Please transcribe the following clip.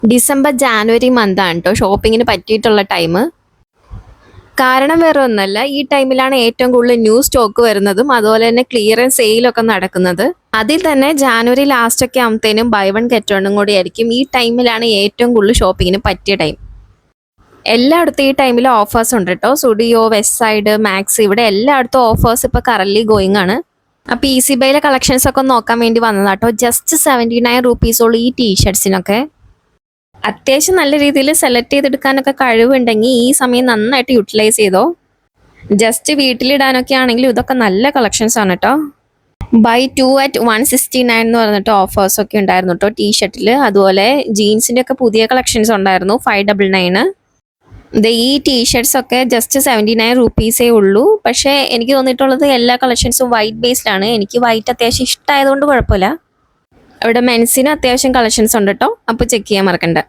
December January മന്താണ് കേട്ടോ ഷോപ്പിങ്ങിന് പറ്റിയിട്ടുള്ള ടൈം. കാരണം വേറെ ഒന്നല്ല, ഈ ടൈമിലാണ് ഏറ്റവും കൂടുതൽ ന്യൂ സ്റ്റോക്ക് വരുന്നതും അതുപോലെ തന്നെ ക്ലിയറൻസ് സെയിലൊക്കെ നടക്കുന്നത്. അതിൽ തന്നെ ജാനുവരി ലാസ്റ്റ് ഒക്കെ ആകുമ്പത്തേനും ബൈ വൺ ഗെറ്റ് വണ്ണും കൂടി ആയിരിക്കും. ഈ ടൈമിലാണ് ഏറ്റവും കൂടുതൽ ഷോപ്പിങ്ങിന് പറ്റിയ ടൈം. എല്ലായിടത്തും ഈ ടൈമിൽ ഓഫേഴ്സ് ഉണ്ട് കേട്ടോ. സുഡിയോ, വെസ്റ്റ് സൈഡ്, മാക്സ്, ഇവിടെ എല്ലായിടത്തും ഓഫേഴ്സ് ഇപ്പോൾ കറന്റ് ഗോയിങ് ആണ്. അപ്പോൾ ഈസി ബൈയിലെ കളക്ഷൻസ് ഒക്കെ നോക്കാൻ വേണ്ടി വന്നതാട്ടോ. ജസ്റ്റ് 79 റുപ്പീസുള്ളൂ ഈ ടീഷർട്സിനൊക്കെ. അത്യാവശ്യം നല്ല രീതിയിൽ സെലക്ട് ചെയ്തെടുക്കാനൊക്കെ കഴിവുണ്ടെങ്കിൽ ഈ സമയം നന്നായിട്ട് യൂട്ടിലൈസ് ചെയ്തോ. ജസ്റ്റ് വീട്ടിലിടാനൊക്കെ ആണെങ്കിലും ഇതൊക്കെ നല്ല കളക്ഷൻസ് ആണ് കേട്ടോ. ബൈ 2 at 169 എന്ന് പറഞ്ഞിട്ട് ഓഫേഴ്സ് ഒക്കെ ഉണ്ടായിരുന്നു കേട്ടോ ടീഷർട്ടിൽ. അതുപോലെ ജീൻസിൻ്റെ ഒക്കെ പുതിയ കളക്ഷൻസ് ഉണ്ടായിരുന്നു 599. ഈ ടീഷർട്സ് ഒക്കെ ജസ്റ്റ് 79 റുപ്പീസേ ഉള്ളൂ. പക്ഷേ എനിക്ക് തോന്നിയിട്ടുള്ളത് എല്ലാ കളക്ഷൻസും വൈറ്റ് ബേസ്ഡാണ്. എനിക്ക് വൈറ്റ് അത്യാവശ്യം ഇഷ്ടമായതുകൊണ്ട് കുഴപ്പമില്ല. ഇവിടെ മെൻസിന് അത്യാവശ്യം കളക്ഷൻസ് ഉണ്ട് കേട്ടോ. അപ്പോൾ ചെക്ക് ചെയ്യാൻ മറക്കണ്ട.